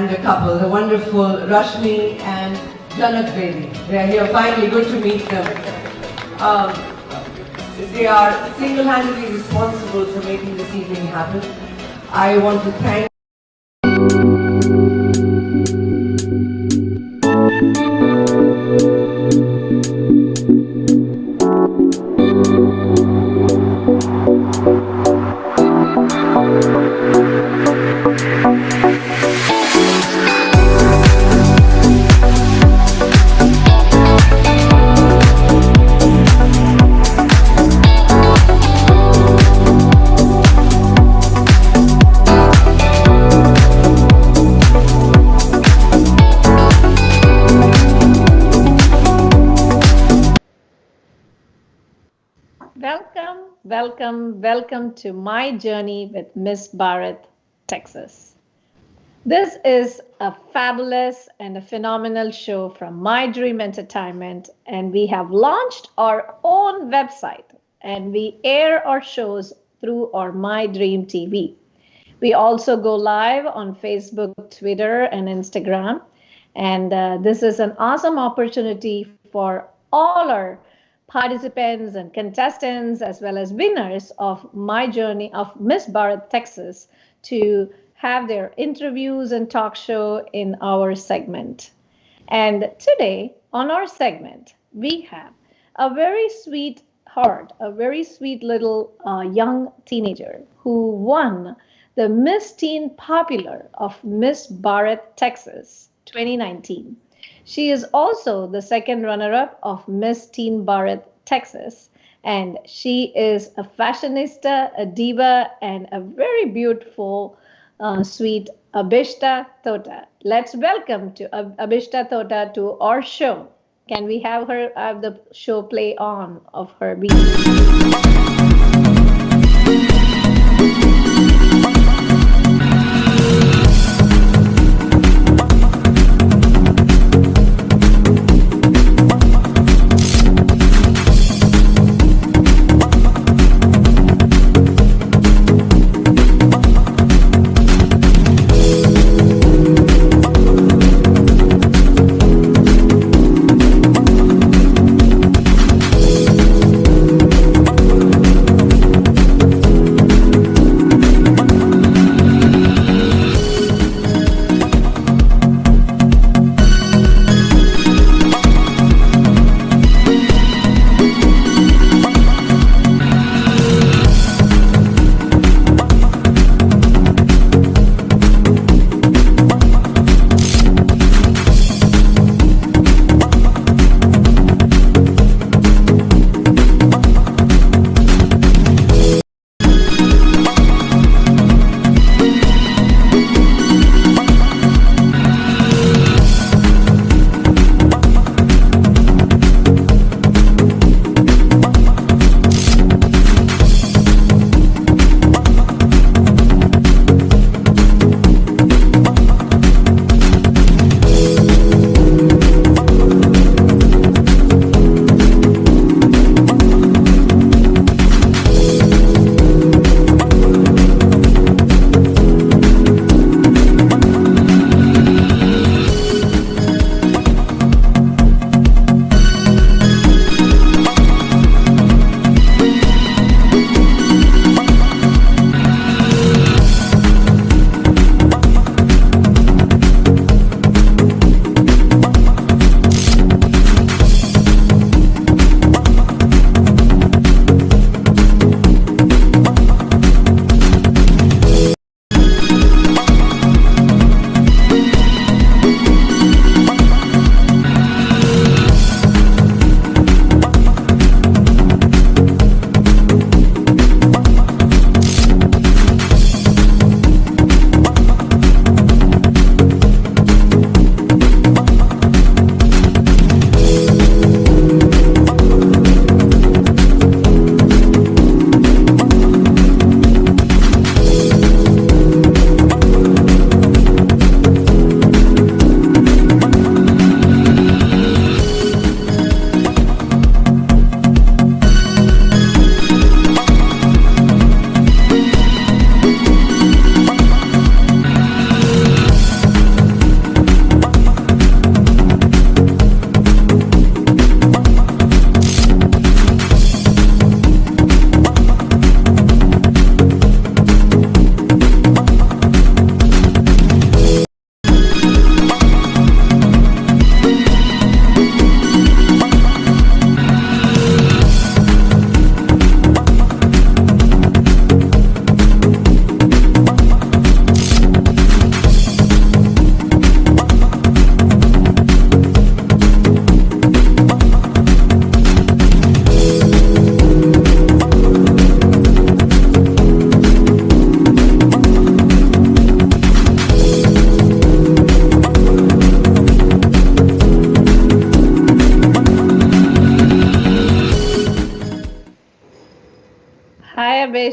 and the couple, the wonderful Rashmi and Sundaragopal. They are here finally, good to meet them. They are single-handedly responsible for making this evening happen. I want to thank Welcome to My Journey with Miss Bharat, Texas. This is a fabulous and a phenomenal show from My Dream Entertainment, and we have launched our own website and we air our shows through our My Dream TV. We also go live on Facebook, Twitter, and Instagram, and this is an awesome opportunity for all our participants and contestants as well as winners of My Journey of Miss Bharat Texas to have their interviews and talk show in our segment. And today on our segment, we have a very sweet heart, a very sweet little young teenager who won the Miss Teen Popular of Miss Bharat Texas 2019. She is also the second runner-up of Miss Teen Bharat Texas, and she is a fashionista, a diva, and a very beautiful, sweet Abhishta Tota. Let's welcome to Abhishta Tota to our show. Can we have her have the show play on of her video?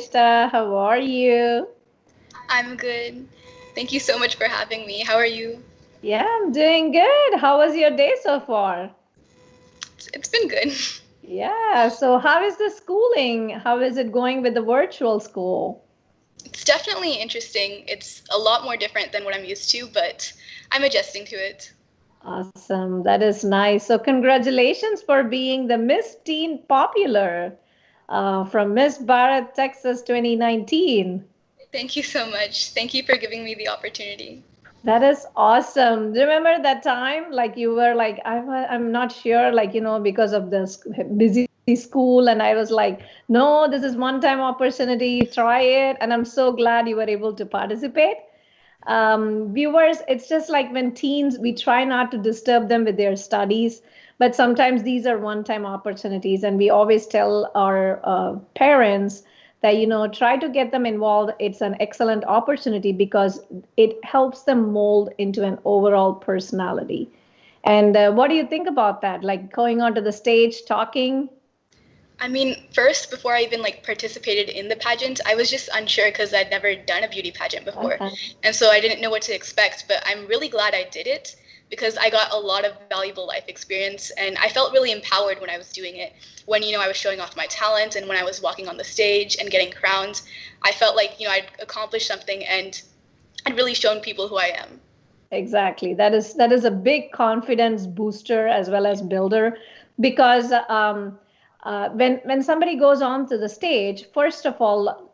Nisha. How are you? I'm good. Thank you so much for having me. How are you? Yeah, I'm doing good. How was your day so far? It's been good. Yeah, so how is the schooling? How is it going with the virtual school? It's definitely interesting. It's a lot more different than what I'm used to, but I'm adjusting to it. Awesome. That is nice. So, congratulations for being the Miss Teen Popular from Miss Bharat, Texas 2019. Thank you so much. Thank you for giving me the opportunity. That is awesome. Remember that time, like you were like, I'm not sure, like, because of this busy school. And I was like, no, this is one-time opportunity, try it. And I'm so glad you were able to participate. Viewers, it's just like when teens, we try not to disturb them with their studies, but sometimes these are one-time opportunities, and we always tell our parents that try to get them involved. It's an excellent opportunity because it helps them mold into an overall personality. And what do you think about that? Like going onto the stage, talking? I mean, first, before I even participated in the pageant, I was just unsure because I'd never done a beauty pageant before. Okay. And so I didn't know what to expect, but I'm really glad I did it because I got a lot of valuable life experience and I felt really empowered when I was doing it. When, I was showing off my talent and when I was walking on the stage and getting crowned, I felt like, I'd accomplished something and I'd really shown people who I am. Exactly. That is a big confidence booster as well as builder, because when somebody goes on to the stage, first of all,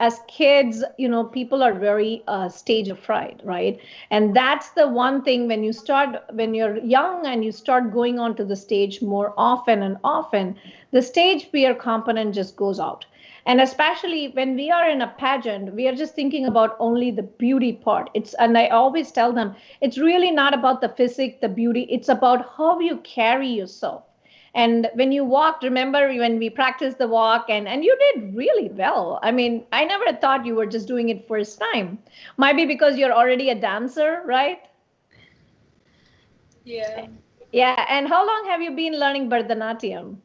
as kids, people are very stage afraid, right? And that's the one thing when you're young and you start going onto the stage more often and often, the stage fear component just goes out. And especially when we are in a pageant, we are just thinking about only the beauty part. And I always tell them, it's really not about the physique, the beauty, it's about how you carry yourself. And when you walked, remember when we practiced the walk, and you did really well. I mean, I never thought you were just doing it first time. Might be because you're already a dancer, right? Yeah. Yeah. And how long have you been learning Bharatanatyam?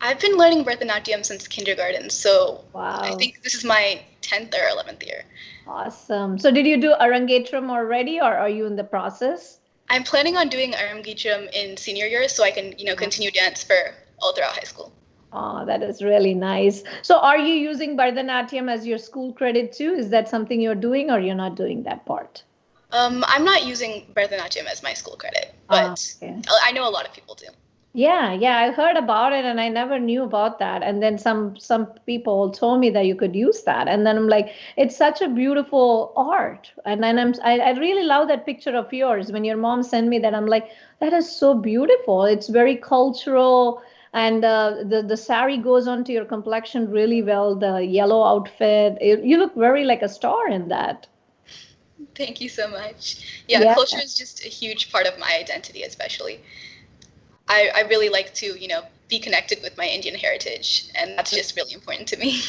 I've been learning Bharatanatyam since kindergarten, so I Wow. think this is my 10th or 11th year. Awesome. So did you do Arangetram already, or are you in the process? I'm planning on doing Aramgitram in senior year so I can, continue dance for all throughout high school. Oh, that is really nice. So are you using Bharatanatyam as your school credit too? Is that something you're doing, or you're not doing that part? I'm not using Bharatanatyam as my school credit, but Okay. I know a lot of people do. Yeah, I heard about it and I never knew about that. And then some people told me that you could use that. And then I'm like, it's such a beautiful art. And then I really love that picture of yours. When your mom sent me that, I'm like, that is so beautiful. It's very cultural. And the sari goes onto your complexion really well. The yellow outfit, you look very like a star in that. Thank you so much. Yeah, Yeah. culture is just a huge part of my identity, especially. I really like to, be connected with my Indian heritage, and that's just really important to me.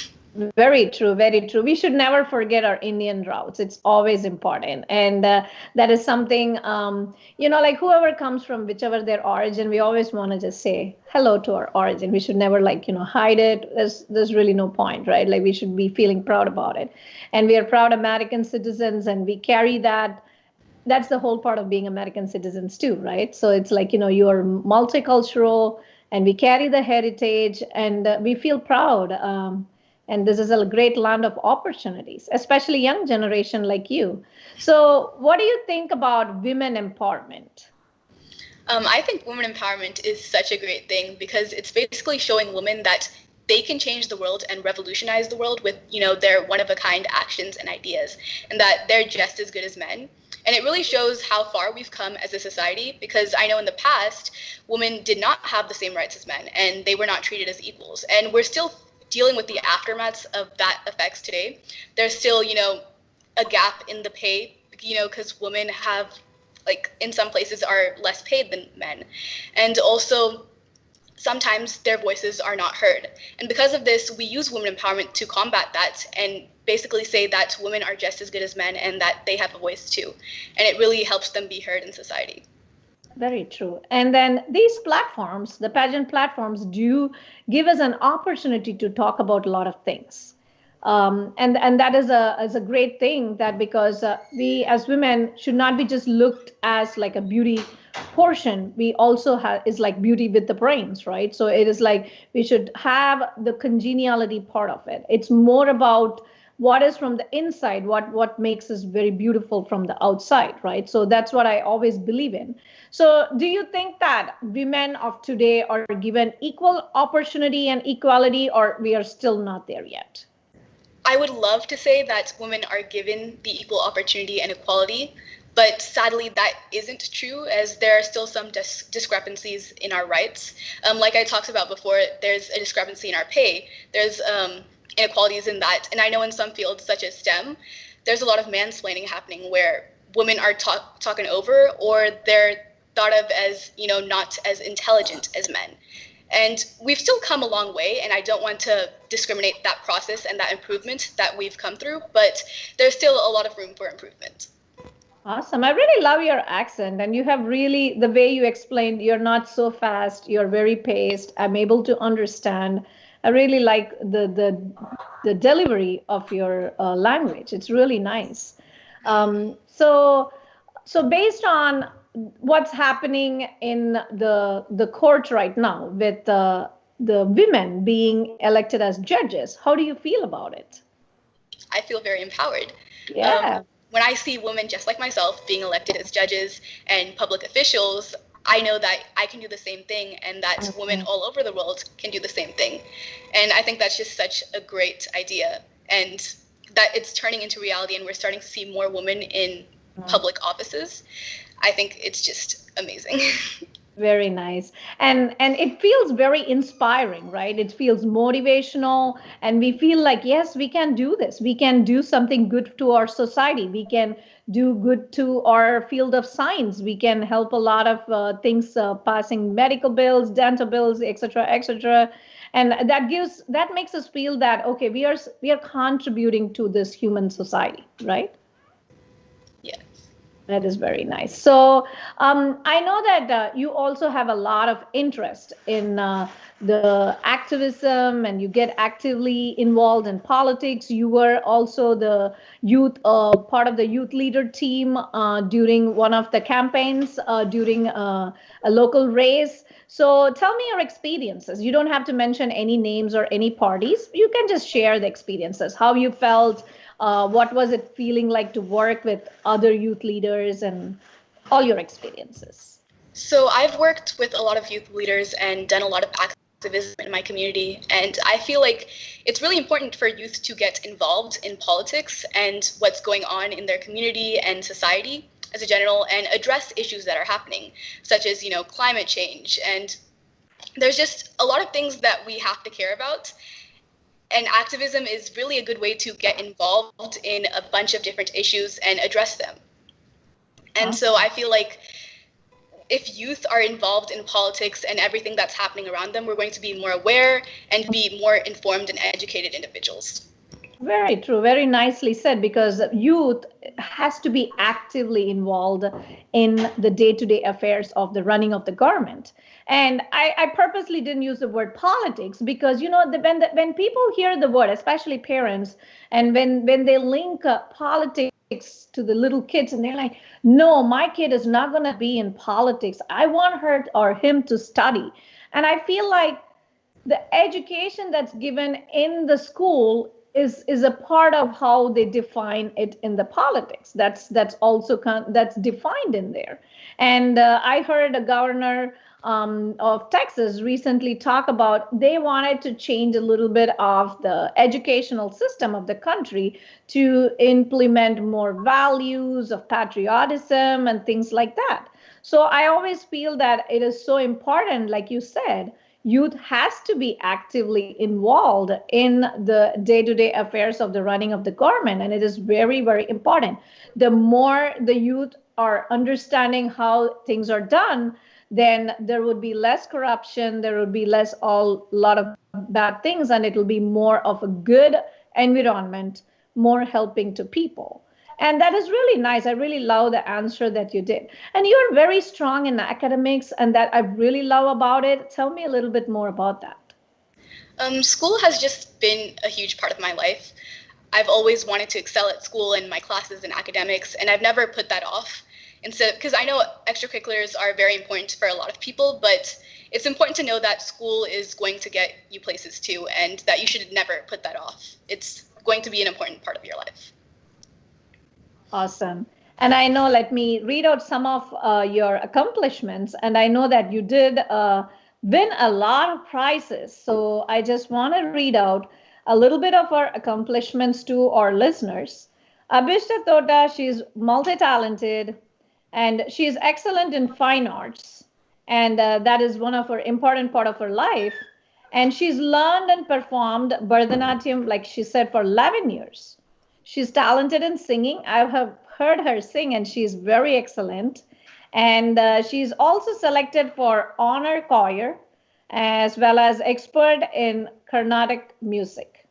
Very true, very true. We should never forget our Indian roots. It's always important. And that is something, like whoever comes from whichever their origin, we always want to just say hello to our origin. We should never hide it. There's really no point, right? Like we should be feeling proud about it. And we are proud American citizens and we carry that. That's the whole part of being American citizens too, right? So it's like, you are multicultural and we carry the heritage and we feel proud. And this is a great land of opportunities, especially young generation like you. So what do you think about women empowerment? I think women empowerment is such a great thing because it's basically showing women that they can change the world and revolutionize the world with, their one-of-a-kind actions and ideas, and that they're just as good as men. And it really shows how far we've come as a society because I know in the past, women did not have the same rights as men and they were not treated as equals. And we're still dealing with the aftermaths of that effects today. There's still, a gap in the pay, because women have in some places are less paid than men. And also sometimes their voices are not heard. And because of this, we use women empowerment to combat that and basically say that women are just as good as men and that they have a voice too. And it really helps them be heard in society. Very true. And then these platforms, the pageant platforms, do give us an opportunity to talk about a lot of things. And that is a great thing, that because we as women should not be just looked as like a beauty portion. We also have is like beauty with the brains, right? So it is like we should have the congeniality part of it. It's more about what is from the inside, what makes us very beautiful from the outside, right? So that's what I always believe in. So do you think that women of today are given equal opportunity and equality, or we are still not there yet? I would love to say that women are given the equal opportunity and equality, but sadly that isn't true, as there are still some discrepancies in our rights. Like I talked about before, there's a discrepancy in our pay. There's inequalities in that. And I know in some fields such as STEM, there's a lot of mansplaining happening where women are talking over, or they're thought of as, not as intelligent as men. And we've still come a long way, and I don't want to discriminate that process and that improvement that we've come through, but there's still a lot of room for improvement. Awesome. I really love your accent, and you have really, the way you explained, you're not so fast, you're very paced. I'm able to understand. I really like the delivery of your language. It's really nice. So based on what's happening in the court right now with the women being elected as judges, how do you feel about it? I feel very empowered. Yeah. When I see women just like myself being elected as judges and public officials, I know that I can do the same thing, and that women all over the world can do the same thing. And I think that's just such a great idea, and that it's turning into reality, and we're starting to see more women in public offices. I think it's just amazing. Very nice. And it feels very inspiring, right? It feels motivational, and we feel like, yes, we can do this. We can do something good to our society. We can do good to our field of science. We can help a lot of things, passing medical bills, dental bills, etc., etc. And that makes us feel that, okay, we are contributing to this human society, right? Yes. That is very nice. So I know that you also have a lot of interest in the activism, and you get actively involved in politics. You were also the youth, part of the youth leader team during one of the campaigns, during a local race. So tell me your experiences. You don't have to mention any names or any parties. You can just share the experiences, how you felt. What was it feeling like to work with other youth leaders, and all your experiences? So I've worked with a lot of youth leaders and done a lot of activism in my community, and I feel like it's really important for youth to get involved in politics and what's going on in their community and society as a general, and address issues that are happening, such as, climate change. And there's just a lot of things that we have to care about. And activism is really a good way to get involved in a bunch of different issues and address them. And so I feel like if youth are involved in politics and everything that's happening around them, we're going to be more aware and be more informed and educated individuals. Very true. Very nicely said, because youth has to be actively involved in the day-to-day affairs of the running of the government. And I purposely didn't use the word politics, because, when people hear the word, especially parents, and when they link politics to the little kids, and they're like, no, my kid is not going to be in politics. I want her or him to study. And I feel like the education that's given in the school is a part of how they define it in the politics. That's also that's defined in there. And I heard a governor of Texas recently talk about they wanted to change a little bit of the educational system of the country to implement more values of patriotism and things like that. So I always feel that it is so important, like you said, youth has to be actively involved in the day-to-day affairs of the running of the government, and it is very, very important. The more the youth are understanding how things are done, then there would be less corruption, there would be less lot of bad things, and it will be more of a good environment, more helping to people. And that is really nice. I really love the answer that you did. And you're very strong in academics, and that I really love about it. Tell me a little bit more about that. School has just been a huge part of my life. I've always wanted to excel at school and my classes and academics, and I've never put that off. And so, because I know extracurriculars are very important for a lot of people, but it's important to know that school is going to get you places too, and that you should never put that off. It's going to be an important part of your life. Awesome. And I know, let me read out some of your accomplishments. And I know that you did win a lot of prizes. So I just want to read out a little bit of our accomplishments to our listeners. Abhishta Tota, she's multi-talented and she's excellent in fine arts. And that is one of her important part of her life. And she's learned and performed Bharatanatyam, like she said, for 11 years. She's talented in singing. I have heard her sing and she's very excellent. And she's also selected for honor choir as well as expert in Carnatic music.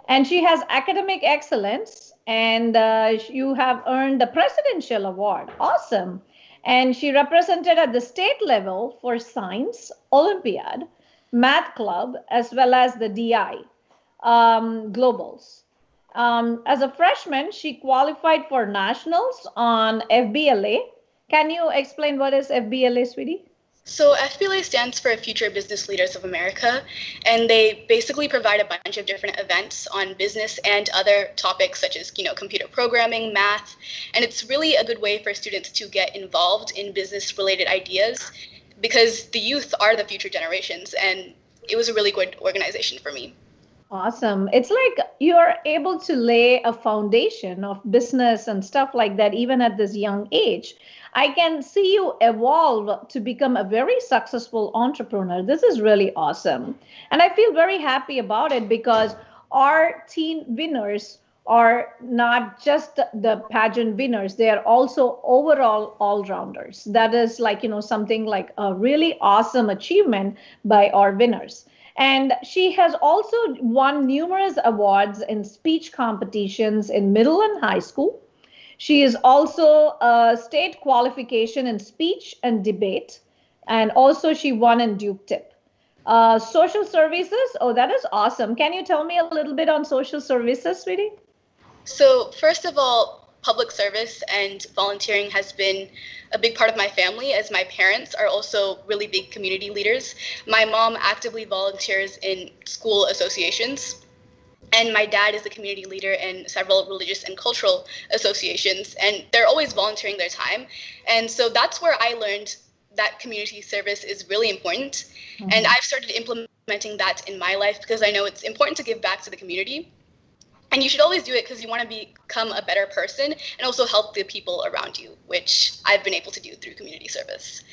And she has academic excellence and you have earned the presidential award. Awesome. And she represented at the state level for science, Olympiad, math club, as well as the DI globals. As a freshman, she qualified for nationals on FBLA. Can you explain what is FBLA, sweetie? So FBLA stands for Future Business Leaders of America, and they basically provide a bunch of different events on business and other topics such as, computer programming, math, and it's really a good way for students to get involved in business-related ideas because the youth are the future generations, and it was a really good organization for me. Awesome. It's like you're able to lay a foundation of business and stuff like that, even at this young age. I can see you evolve to become a very successful entrepreneur. This is really awesome. And I feel very happy about it because our teen winners are not just the pageant winners, they are also overall all-rounders. That is like, something like a really awesome achievement by our winners. And she has also won numerous awards in speech competitions in middle and high school. She is also a state qualification in speech and debate. And also she won in Duke Tip. Social services, oh, that is awesome. Can you tell me a little bit on social services, sweetie? So first of all, public service and volunteering has been a big part of my family, as my parents are also really big community leaders. My mom actively volunteers in school associations, and my dad is a community leader in several religious and cultural associations, and they're always volunteering their time. And so that's where I learned that community service is really important. Mm-hmm. And I've started implementing that in my life because I know it's important to give back to the community. And you should always do it because you want to become a better person and also help the people around you, which I've been able to do through community service.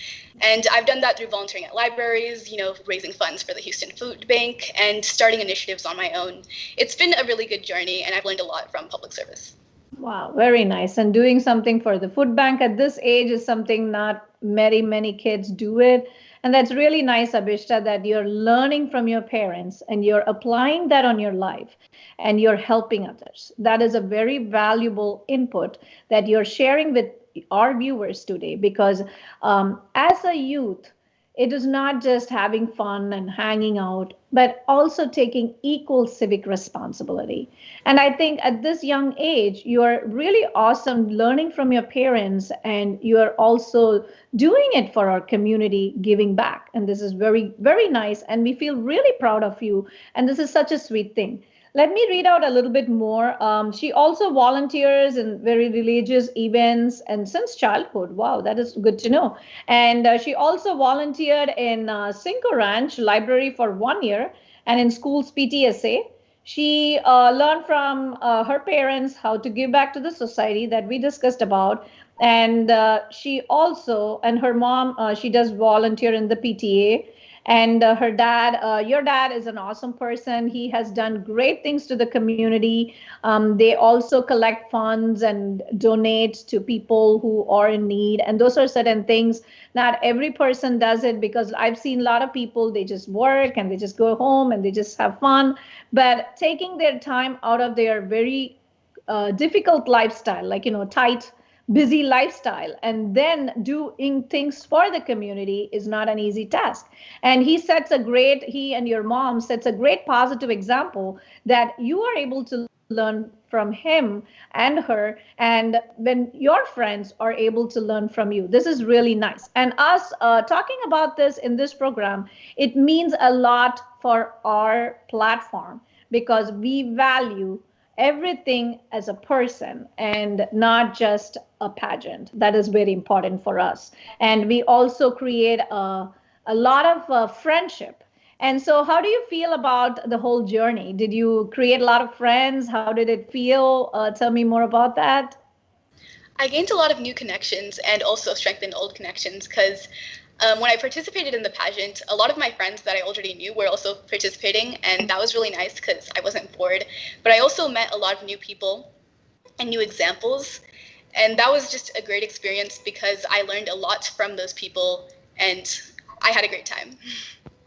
And I've done that through volunteering at libraries, raising funds for the Houston Food Bank and starting initiatives on my own. It's been a really good journey and I've learned a lot from public service. Wow, very nice. And doing something for the food bank at this age is something not many kids do it. And that's really nice, Abhishta, that you're learning from your parents and you're applying that on your life and you're helping others. That is a very valuable input that you're sharing with our viewers today, because as a youth, it is not just having fun and hanging out, but also taking equal civic responsibility. And I think at this young age, you're really awesome learning from your parents, and you're also doing it for our community, giving back. And this is very, very nice. And we feel really proud of you. And this is such a sweet thing. Let me read out a little bit more. She also volunteers in very religious events and since childhood. Wow, that is good to know. And she also volunteered in Cinco Ranch Library for 1 year and in school's PTSA. She learned from her parents how to give back to the society that we discussed about. And she also, and her mom, she does volunteer in the PTA. And her dad, your dad is an awesome person. He has done great things to the community. They also collect funds and donate to people who are in need. And those are certain things. Not every person does it, because I've seen a lot of people, they just work and they just go home and they just have fun. But taking their time out of their very difficult lifestyle, like, tight, busy lifestyle, and then doing things for the community is not an easy task. And he and your mom sets a great positive example that you are able to learn from him and her, and when your friends are able to learn from you. This is really nice. And us talking about this in this program, it means a lot for our platform because we value everything as a person and not just a pageant. That is very important for us. And we also create a lot of friendship. And so, how do you feel about the whole journey? Did you create a lot of friends? How did it feel? Tell me more about that. I gained a lot of new connections and also strengthened old connections because when I participated in the pageant, a lot of my friends that I already knew were also participating, and that was really nice because I wasn't bored. But I also met a lot of new people and new examples, and that was just a great experience because I learned a lot from those people, and I had a great time.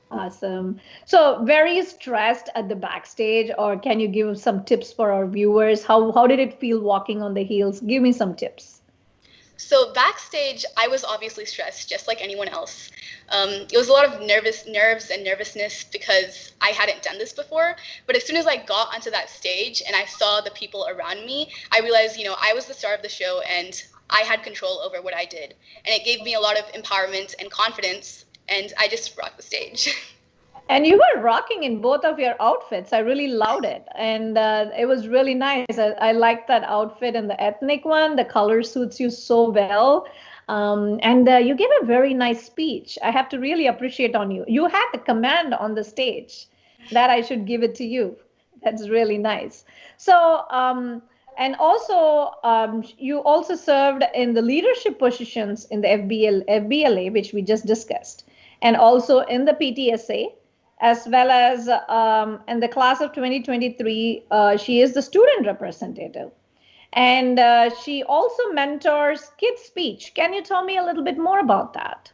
Awesome. So, very stressed at the backstage, or can you give some tips for our viewers? How did it feel walking on the heels? Give me some tips. So backstage, I was obviously stressed, just like anyone else. It was a lot of nerves and nervousness because I hadn't done this before. But as soon as I got onto that stage and I saw the people around me, I realized, I was the star of the show and I had control over what I did. And it gave me a lot of empowerment and confidence, and I just rocked the stage. And you were rocking in both of your outfits. I really loved it. And it was really nice. I liked that outfit and the ethnic one. The color suits you so well. And you gave a very nice speech. I have to really appreciate on you. You had the command on the stage. That I should give it to you. That's really nice. So, and also, you also served in the leadership positions in the FBLA, which we just discussed, and also in the PTSA, as well as in the class of 2023, she is the student representative. And she also mentors Kids Speech. Can you tell me a little bit more about that?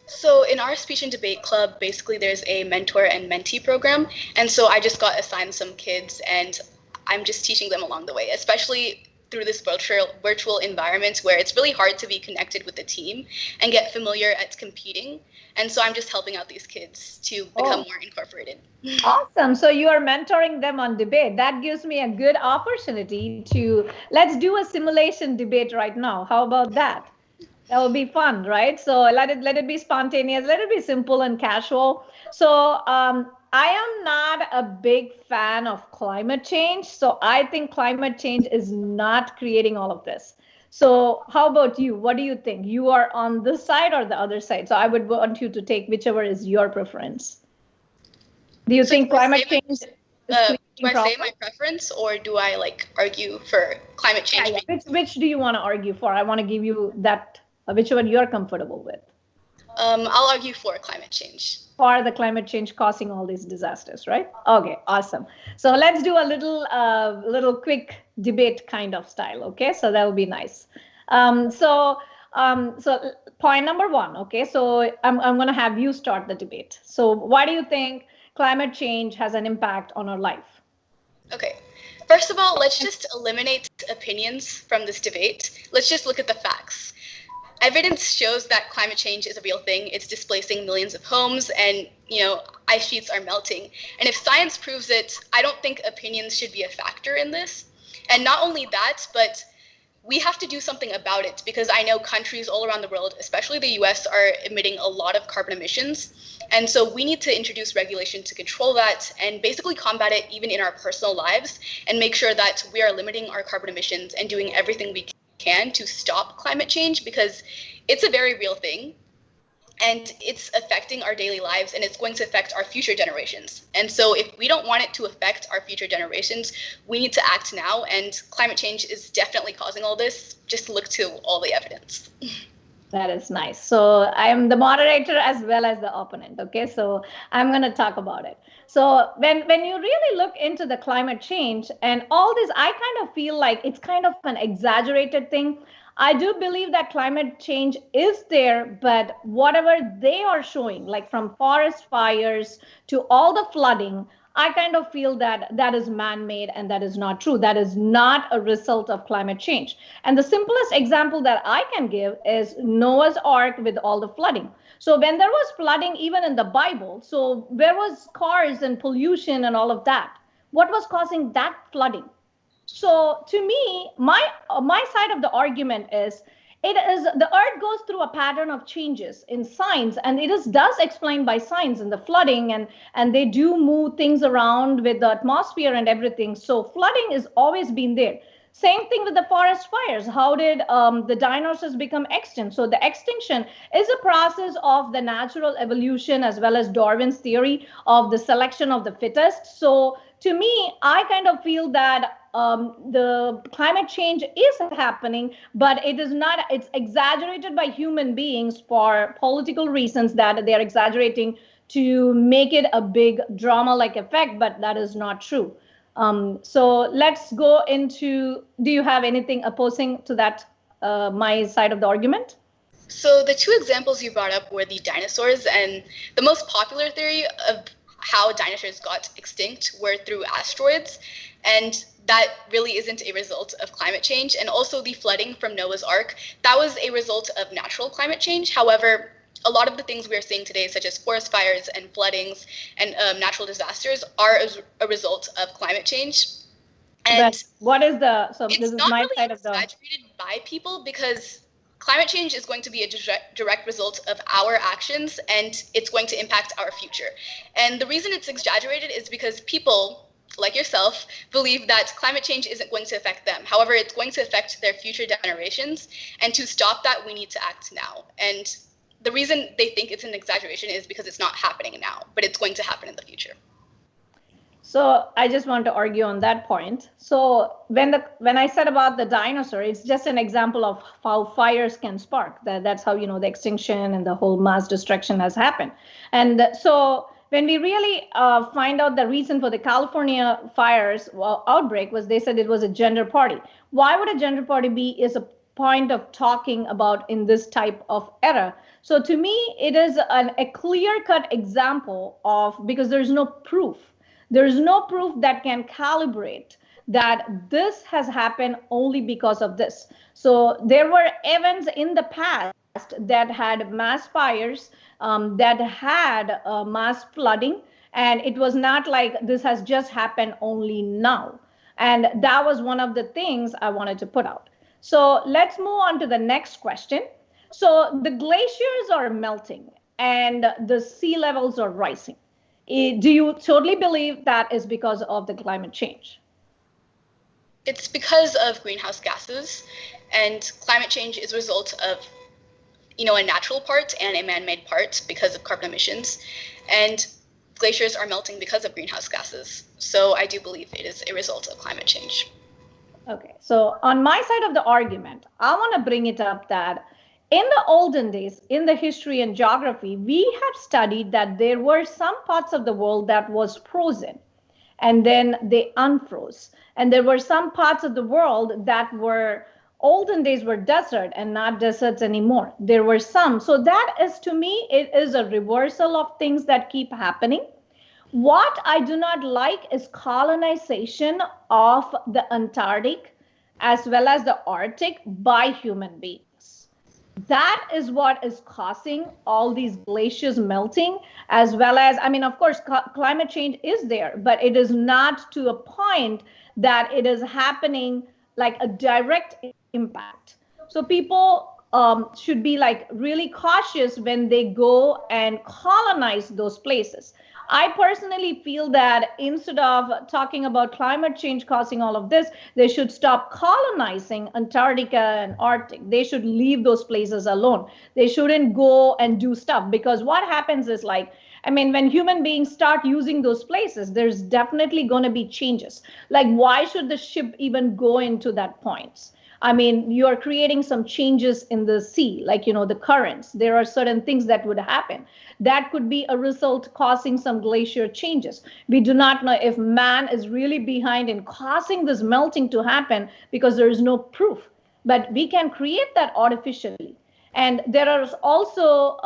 So in our speech and debate club, basically there's a mentor and mentee program. And so I just got assigned some kids and I'm just teaching them along the way, especially through this virtual environment where it's really hard to be connected with the team and get familiar at competing. And so I'm just helping out these kids to become more incorporated. Awesome. So you are mentoring them on debate. That gives me a good opportunity to, let's do a simulation debate right now. How about that? That will be fun, right? So let it be spontaneous, let it be simple and casual. So I am not a big fan of climate change. So I think climate change is not creating all of this. So how about you? What do you think? You are on this side or the other side? So I would want you to take whichever is your preference. Do you think climate change is creating do I say my preference or do I argue for climate change? Yeah. Which do you want to argue for? I want to give you that, which one you're comfortable with. I'll argue for climate change. For the climate change causing all these disasters, right? Okay, awesome. So let's do a little quick debate kind of style, okay? So that will be nice. So point number one, okay? So I'm going to have you start the debate. So why do you think climate change has an impact on our life? Okay. First of all, let's just eliminate opinions from this debate. Let's just look at the facts. Evidence shows that climate change is a real thing. It's displacing millions of homes and, ice sheets are melting. And if science proves it, I don't think opinions should be a factor in this. And not only that, but we have to do something about it because I know countries all around the world, especially the US, are emitting a lot of carbon emissions. And so we need to introduce regulation to control that and basically combat it even in our personal lives and make sure that we are limiting our carbon emissions and doing everything we can to stop climate change because it's a very real thing and it's affecting our daily lives and it's going to affect our future generations. And so if we don't want it to affect our future generations, we need to act now, and climate change is definitely causing all this. Just look to all the evidence. That is nice. So I am the moderator as well as the opponent. Okay, so I'm going to talk about it. So when you really look into the climate change and all this, I kind of feel like it's kind of an exaggerated thing. I do believe that climate change is there, but whatever they are showing, like from forest fires to all the flooding, I kind of feel that that is man-made and that is not true. That is not a result of climate change. And the simplest example that I can give is Noah's Ark with all the flooding. So when there was flooding, even in the Bible, so where was cars and pollution and all of that? What was causing that flooding? So to me, my side of the argument is it is the earth goes through a pattern of changes in science, and it is does explained by science and the flooding, and they do move things around with the atmosphere and everything. So flooding has always been there. Same thing with the forest fires. How did the dinosaurs become extinct? So the extinction is a process of the natural evolution as well as Darwin's theory of the selection of the fittest. So to me, I kind of feel that the climate change is happening, but it is not, it's exaggerated by human beings for political reasons that they are exaggerating to make it a big drama like effect, but that is not true. So let's go into, do you have anything opposing to that, my side of the argument? So the two examples you brought up were the dinosaurs, and the most popular theory of how dinosaurs got extinct were through asteroids, and that really isn't a result of climate change. And also the flooding from Noah's Ark, that was a result of natural climate change. However, a lot of the things we are seeing today, such as forest fires and floodings and natural disasters, are a result of climate change. And but what is the, so this is my really side of the, exaggerated by people, because climate change is going to be a direct result of our actions, and it's going to impact our future. And the reason it's exaggerated is because people like yourself believe that climate change isn't going to affect them. However, it's going to affect their future generations. And to stop that, we need to act now. And the reason they think it's an exaggeration is because it's not happening now, but it's going to happen in the future. so I just want to argue on that point. So when I said about the dinosaur, it's just an example of how fires can spark. That's how, you know, the extinction and the whole mass destruction has happened. And so when we really find out the reason for the California fires outbreak was, they said it was a gender party. Why would a gender party be is a point of talking about in this type of era? So to me, it is a clear-cut example of, because there's no proof. There is no proof that can calibrate that this has happened only because of this. So there were events in the past that had mass fires, that had mass flooding, and it was not like this has just happened only now. And that was one of the things I wanted to put out. So let's move on to the next question. So the glaciers are melting and the sea levels are rising. Do you totally believe that is because of the climate change? It's because of greenhouse gases, and climate change is a result of, you know, a natural part and a man-made part because of carbon emissions. And glaciers are melting because of greenhouse gases. So I do believe it is a result of climate change. Okay, so on my side of the argument, I want to bring it up that in the olden days, in the history and geography, we have studied that there were some parts of the world that was frozen and then they unfroze. And there were some parts of the world that were, olden days were desert and not deserts anymore. There were some. So that is, to me, it is a reversal of things that keep happening. What I do not like is colonization of the Antarctic as well as the Arctic by human beings. That is what is causing all these glaciers melting, as well as, I mean, of course, climate change is there, but it is not to a point that it is happening like a direct impact. So people should be like really cautious when they go and colonize those places. I personally feel that instead of talking about climate change causing all of this, they should stop colonizing Antarctica and Arctic. They should leave those places alone. They shouldn't go and do stuff, because what happens is, like, I mean, when human beings start using those places, there's definitely going to be changes. Like, why should the ship even go into that point? I mean, you're creating some changes in the sea, like, you know, the currents. There are certain things that would happen. That could be a result causing some glacier changes. We do not know if man is really behind in causing this melting to happen, because there is no proof. But we can create that artificially. And there is also,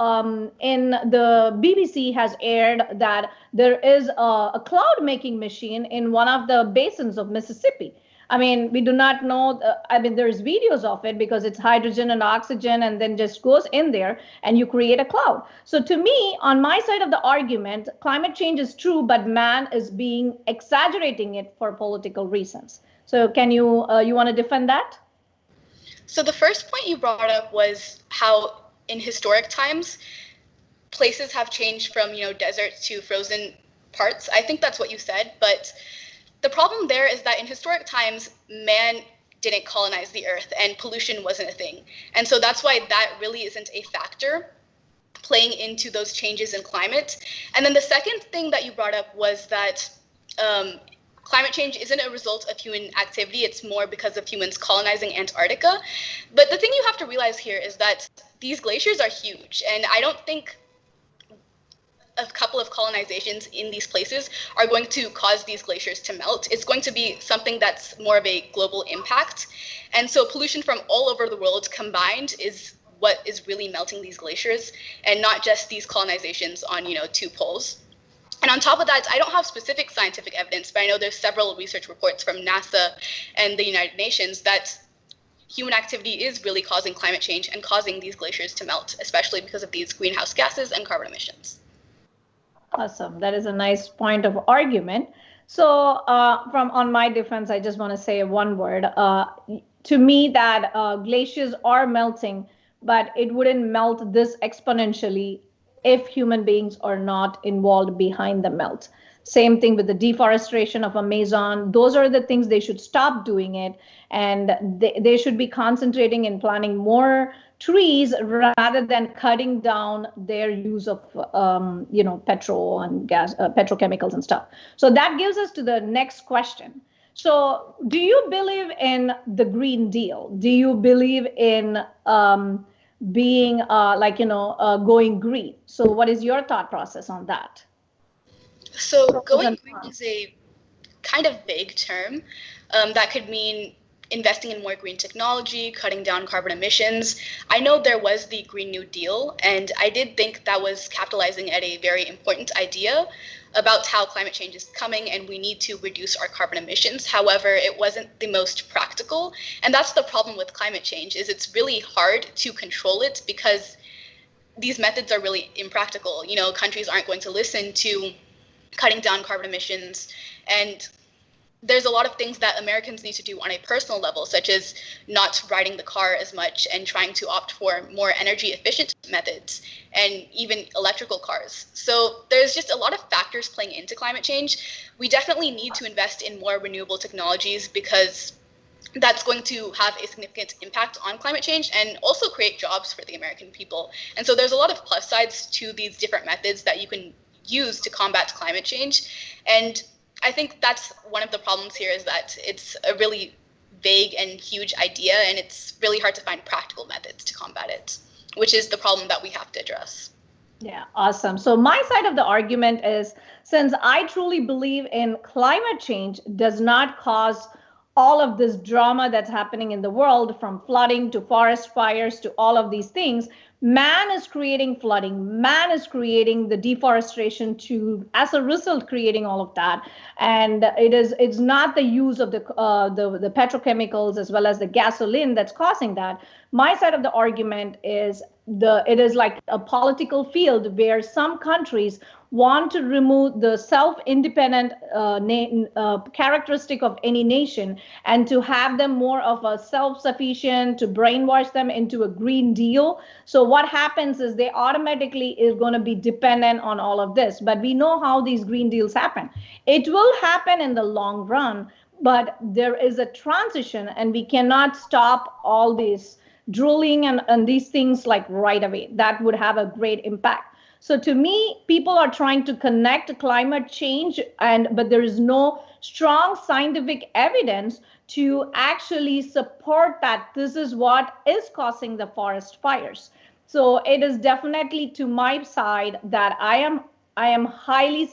in the BBC has aired that there is a cloud making machine in one of the basins of Mississippi. I mean, we do not know. I mean, there's videos of it, because it's hydrogen and oxygen and then just goes in there and you create a cloud. So to me, on my side of the argument, climate change is true, but man is being exaggerating it for political reasons. So can you want to defend that? So the first point you brought up was how in historic times, places have changed from, deserts to frozen parts. I think that's what you said, but the problem there is that in historic times, man didn't colonize the earth and pollution wasn't a thing. And so that's why that really isn't a factor playing into those changes in climate. And then the second thing that you brought up was that climate change isn't a result of human activity, it's more because of humans colonizing Antarctica. But the thing you have to realize here is that these glaciers are huge, and I don't think a couple of colonizations in these places are going to cause these glaciers to melt. It's going to be something that's more of a global impact. And so pollution from all over the world combined is what is really melting these glaciers, and not just these colonizations on, two poles. And on top of that, I don't have specific scientific evidence, but I know there's several research reports from NASA and the United Nations that human activity is really causing climate change and causing these glaciers to melt, especially because of these greenhouse gases and carbon emissions. Awesome. That is a nice point of argument. So on my defense, I just want to say one word. To me, that glaciers are melting, but it wouldn't melt this exponentially if human beings are not involved behind the melt. Same thing with the deforestation of Amazon. Those are the things they should stop doing it, and they should be concentrating in planting more trees rather than cutting down their use of petrol and gas, petrochemicals and stuff. So that gives us to the next question. So do you believe in the Green Deal? Do you believe in being going green? So what is your thought process on that? So going green is a kind of vague term that could mean investing in more green technology, cutting down carbon emissions. I know there was the Green New Deal, and I did think that was capitalizing at a very important idea about how climate change is coming and we need to reduce our carbon emissions. However, it wasn't the most practical. And that's the problem with climate change, is it's really hard to control it because these methods are really impractical. Countries aren't going to listen to cutting down carbon emissions, and there's a lot of things that Americans need to do on a personal level, such as not riding the car as much and trying to opt for more energy efficient methods and even electrical cars. So there's just a lot of factors playing into climate change. We definitely need to invest in more renewable technologies because that's going to have a significant impact on climate change and also create jobs for the American people. And so there's a lot of plus sides to these different methods that you can use to combat climate change. And I think that's one of the problems here, is that it's a really vague and huge idea, and it's really hard to find practical methods to combat it, which is the problem that we have to address. Yeah, awesome. So my side of the argument is, since I truly believe in climate change does not cause all of this drama that's happening in the world, from flooding to forest fires to all of these things, man is creating flooding, man is creating the deforestation to, as a result, creating all of that. And it's not the use of the petrochemicals as well as the gasoline that's causing that. My side of the argument is it is like a political field where some countries want to remove the self-independent characteristic of any nation and to have them more of a self-sufficient, to brainwash them into a Green Deal. So what happens is they automatically is going to be dependent on all of this. But we know how these Green Deals happen. It will happen in the long run, but there is a transition, and we cannot stop all this drilling and these things like right away. That would have a great impact. So to me, people are trying to connect climate change, but there is no strong scientific evidence to actually support that this is what is causing the forest fires. So it is definitely to my side that I am highly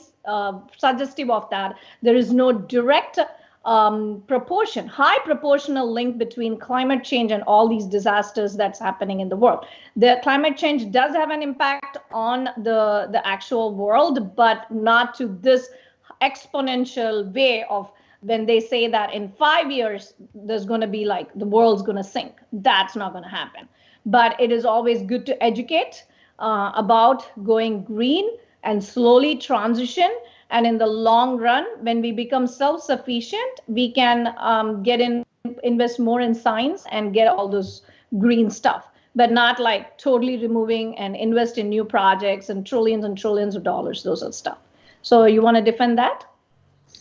suggestive of that. There is no direct high proportional link between climate change and all these disasters that's happening in the world. The climate change does have an impact on the actual world, but not to this exponential way of when they say that in 5 years, there's going to be like the world's going to sink. That's not going to happen. But it is always good to educate about going green and slowly transition. And in the long run, when we become self-sufficient, we can invest more in science and get all those green stuff, but not like totally removing and invest in new projects and trillions of dollars, those are stuff. So you want to defend that?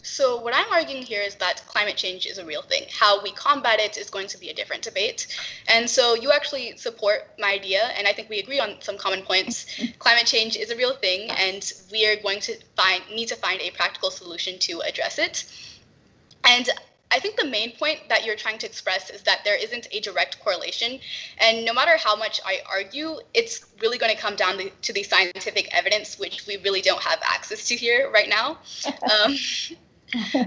So what I'm arguing here is that climate change is a real thing. How we combat it is going to be a different debate. And so you actually support my idea, and I think we agree on some common points. Climate change is a real thing, and we are going to need to find a practical solution to address it. And I think the main point that you're trying to express is that there isn't a direct correlation. And no matter how much I argue, it's really going to come down to the scientific evidence, which we really don't have access to here right now.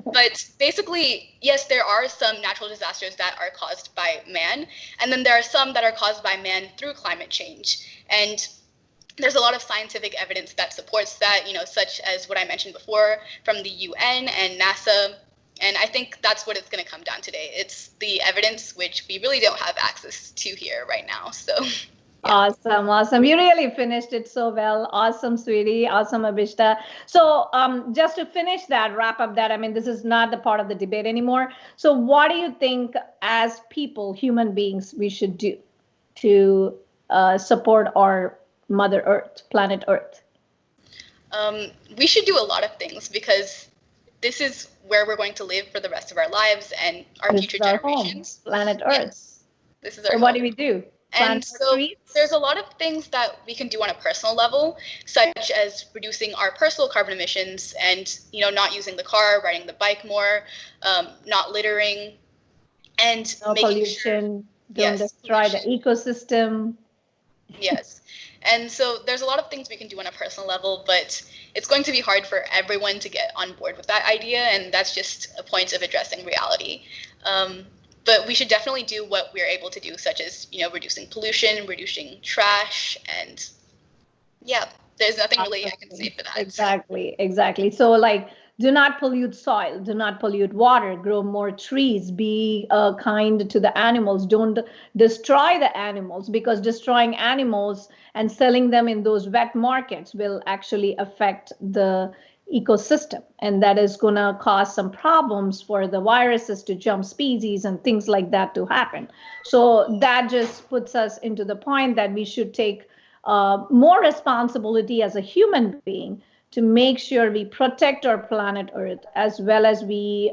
But basically, yes, there are some natural disasters that are caused by man, and then there are some that are caused by man through climate change. And there's a lot of scientific evidence that supports that, such as what I mentioned before from the UN and NASA. And I think that's what it's going to come down today. It's the evidence, which we really don't have access to here right now. So. Awesome. You really finished it so well. Awesome, sweetie. Awesome, Abhishta. So just to finish that, wrap up that, I mean, this is not the part of the debate anymore. So what do you think as people, human beings, we should do to support our Mother Earth, planet Earth? We should do a lot of things because this is where we're going to live for the rest of our lives and our future generations. Planet Earth. Yes. This is our home. What do we do? And so there's a lot of things that we can do on a personal level, such as reducing our personal carbon emissions and, not using the car, riding the bike more, not littering, and no making pollution, don't destroy the ecosystem. Yes. And so there's a lot of things we can do on a personal level, but it's going to be hard for everyone to get on board with that idea, and that's just a point of addressing reality. But we should definitely do what we're able to do, such as, reducing pollution, reducing trash, and yeah, there's nothing really I can say for that. Exactly. So do not pollute soil, do not pollute water, grow more trees, be kind to the animals, don't destroy the animals, because destroying animals and selling them in those wet markets will actually affect the ecosystem, and that is going to cause some problems for the viruses to jump species and things like that to happen. So that just puts us into the point that we should take more responsibility as a human being to make sure we protect our planet Earth, as well as we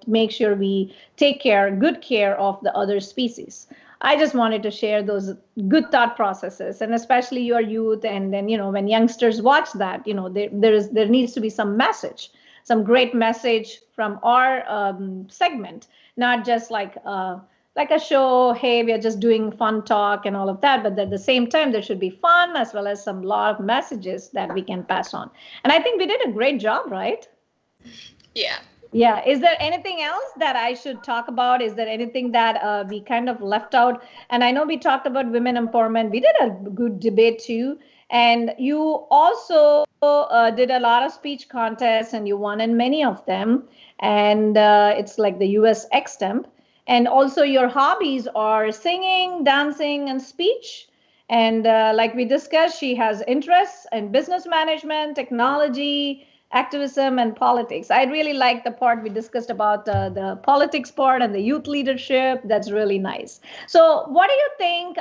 make sure we take good care of the other species. I just wanted to share those good thought processes, and especially your youth. And then, when youngsters watch that, there needs to be some message, some great message from our segment, not just like a show, hey, we are just doing fun talk and all of that, but at the same time, there should be fun as well as some lot of messages that we can pass on. And I think we did a great job, right? Yeah. Is there anything else that I should talk about? Is there anything that we kind of left out? And I know we talked about women empowerment. We did a good debate too. And you also did a lot of speech contests, and you won in many of them. And it's like the US extemp. And also your hobbies are singing, dancing, and speech. And like we discussed, she has interests in business management, technology, activism, and politics. I really like the part we discussed about the politics part and the youth leadership. That's really nice. So what do you think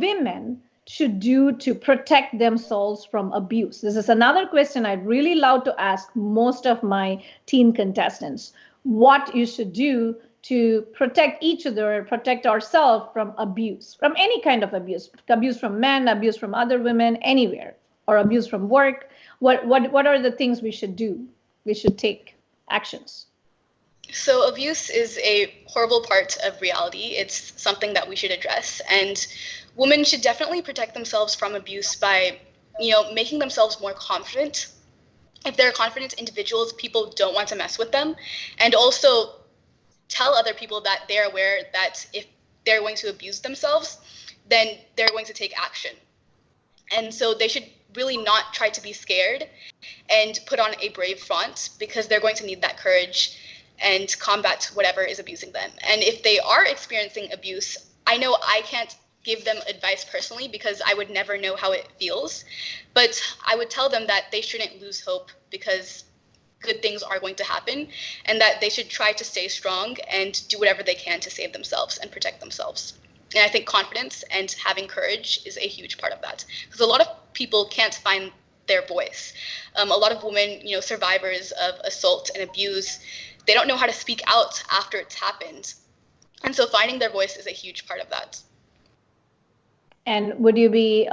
women should do to protect themselves from abuse? This is another question I'd really love to ask most of my teen contestants. What you should do to protect each other, protect ourselves from abuse, from any kind of abuse from men, abuse from other women, anywhere, or abuse from work. What are the things we should do? We should take actions. So abuse is a horrible part of reality. It's something that we should address. And women should definitely protect themselves from abuse by, making themselves more confident. If they're confident individuals, people don't want to mess with them. And also tell other people that they're aware that if they're going to abuse themselves, then they're going to take action. And so they should really not try to be scared and put on a brave front, because they're going to need that courage and combat whatever is abusing them. And if they are experiencing abuse, I know I can't give them advice personally because I would never know how it feels. But I would tell them that they shouldn't lose hope because good things are going to happen, and that they should try to stay strong and do whatever they can to save themselves and protect themselves. And I think confidence and having courage is a huge part of that, because a lot of people can't find their voice. A lot of women, survivors of assault and abuse, they don't know how to speak out after it's happened. And so finding their voice is a huge part of that. And would you be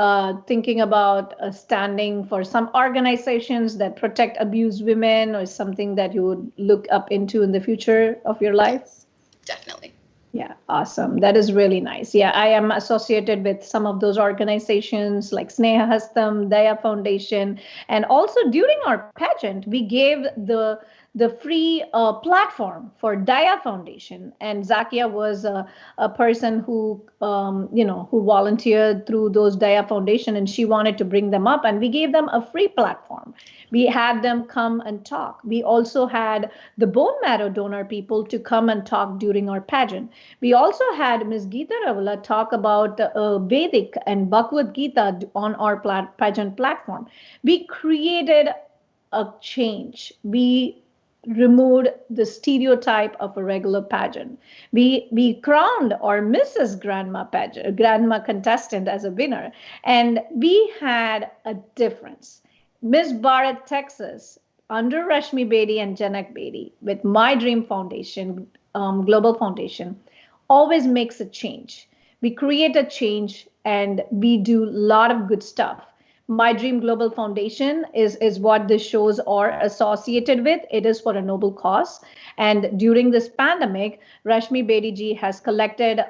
thinking about standing for some organizations that protect abused women, or something that you would look up into in the future of your life? Definitely. Yeah, awesome. That is really nice. Yeah, I am associated with some of those organizations like Sneha Hastam, Daya Foundation, and also during our pageant, we gave the free platform for Daya Foundation, and Zakia was a person who who volunteered through those Daya Foundation, and she wanted to bring them up, and we gave them a free platform. We had them come and talk. We also had the bone marrow donor people to come and talk during our pageant. We also had Ms. Geeta Ravala talk about Vedic and Bhagavad Gita on our pageant platform. We created a change. We removed the stereotype of a regular pageant. We crowned our Mrs. Grandma contestant as a winner, and we had a difference. Miss Bharat, Texas, under Rashmi and Janak Bedi, with My Dream Foundation, Global Foundation, always makes a change. We create a change and we do a lot of good stuff. My Dream Global Foundation is what the shows are associated with. It is for a noble cause. And during this pandemic, Rashmi Bedi ji has collected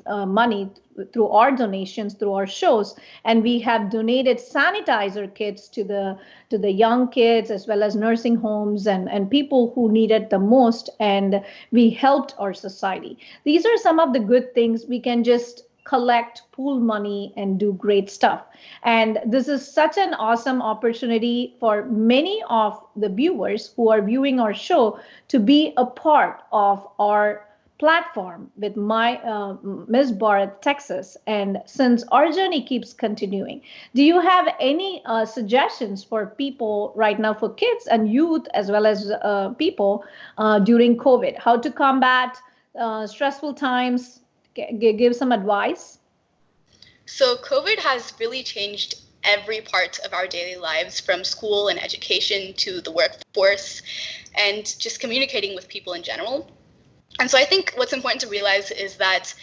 money through our donations, through our shows, and we have donated sanitizer kits to the young kids as well as nursing homes and people who need it the most. And we helped our society. These are some of the good things. We can just collect, pool money, and do great stuff. And this is such an awesome opportunity for many of the viewers who are viewing our show to be a part of our platform with Miss Bharat, Texas. And since our journey keeps continuing, do you have any suggestions for people right now, for kids and youth as well as people during COVID, how to combat stressful times? Give some advice. So COVID has really changed every part of our daily lives, from school and education to the workforce and just communicating with people in general. And so I think what's important to realize is that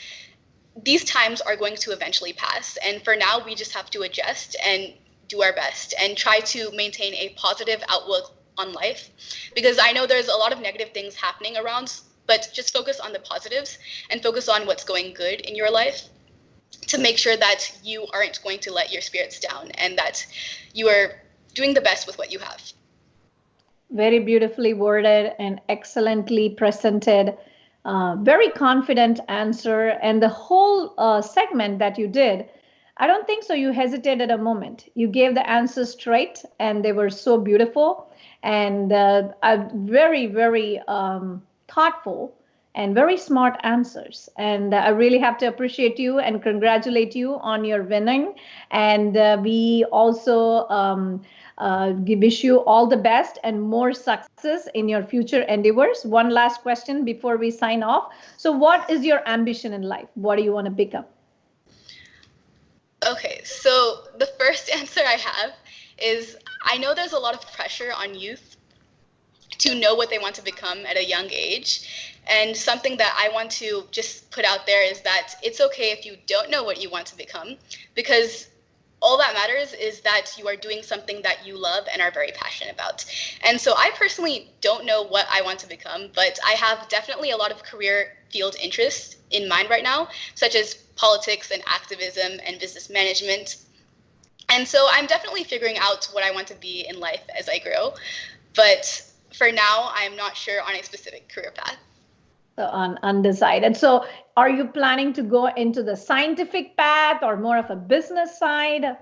these times are going to eventually pass. And for now, we just have to adjust and do our best and try to maintain a positive outlook on life, because I know there's a lot of negative things happening around, but just focus on the positives and focus on what's going good in your life to make sure that you aren't going to let your spirits down and that you are doing the best with what you have. Very beautifully worded and excellently presented. Very confident answer. And the whole segment that you did, I don't think so you hesitated a moment. You gave the answers straight and they were so beautiful and very, very thoughtful and very smart answers. And I really have to appreciate you and congratulate you on your winning. And we also wish you all the best and more success in your future endeavors. One last question before we sign off. So what is your ambition in life? What do you want to become? Okay, so the first answer I have is I know there's a lot of pressure on youth to know what they want to become at a young age. And something that I want to just put out there is that it's okay if you don't know what you want to become, because all that matters is that you are doing something that you love and are very passionate about. And so I personally don't know what I want to become, but I have definitely a lot of career field interests in mind right now, such as politics and activism and business management. And so I'm definitely figuring out what I want to be in life as I grow. But for now, I'm not sure on a specific career path. So undecided. So are you planning to go into the scientific path or more of a business side?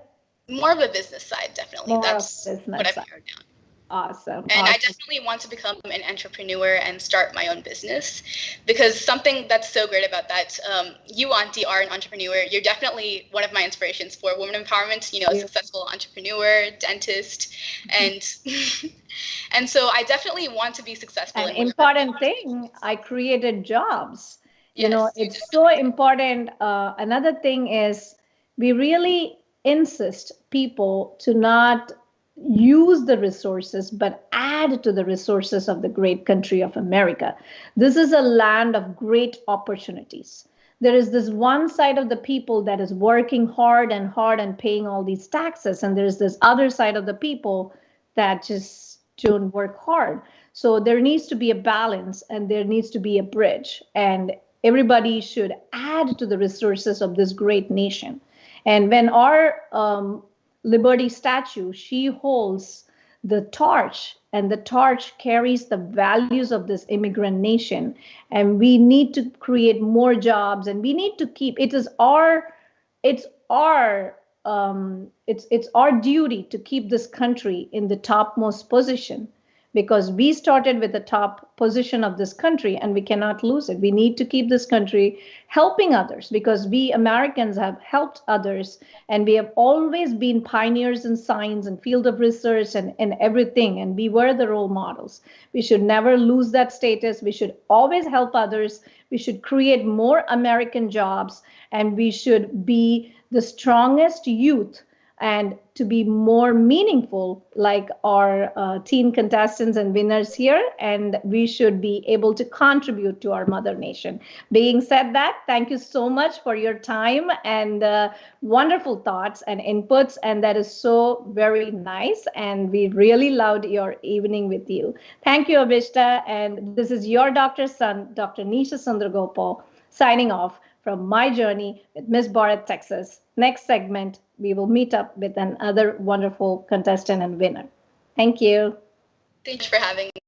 More of a business side, definitely. More That's of business what I've side. narrowed down. Awesome. And I definitely want to become an entrepreneur and start my own business, because something that's so great about that, you, Auntie, are an entrepreneur. You're definitely one of my inspirations for women empowerment, you know, a successful entrepreneur, dentist, and and so I definitely want to be successful. An important thing, I created jobs. You know, Yes, it's so important. Another thing is we really insist people to not use the resources, but add to the resources of the great country of America. This is a land of great opportunities. There is this one side of the people that is working hard and paying all these taxes, and there's this other side of the people that just don't work hard. So there needs to be a balance and there needs to be a bridge, and everybody should add to the resources of this great nation. And when our Liberty statue, she holds the torch, and the torch carries the values of this immigrant nation. And we need to create more jobs, and we need to keep it's our duty to keep this country in the topmost position, because we started with the top position of this country and we cannot lose it. We need to keep this country helping others, because we Americans have helped others, and we have always been pioneers in science and field of research and everything, and we were the role models. We should never lose that status. We should always help others. We should create more American jobs, and we should be the strongest youth and to be more meaningful, like our teen contestants and winners here, and we should be able to contribute to our mother nation. Being said that, thank you so much for your time and wonderful thoughts and inputs, and that is so very nice, and we really loved your evening with you. Thank you, Abhishta, and this is your doctor's son, Dr. Nisha Sundaragopal, signing off from My Journey with Miss Bharat, Texas. Next segment, we will meet up with another wonderful contestant and winner. Thank you. Thanks for having me.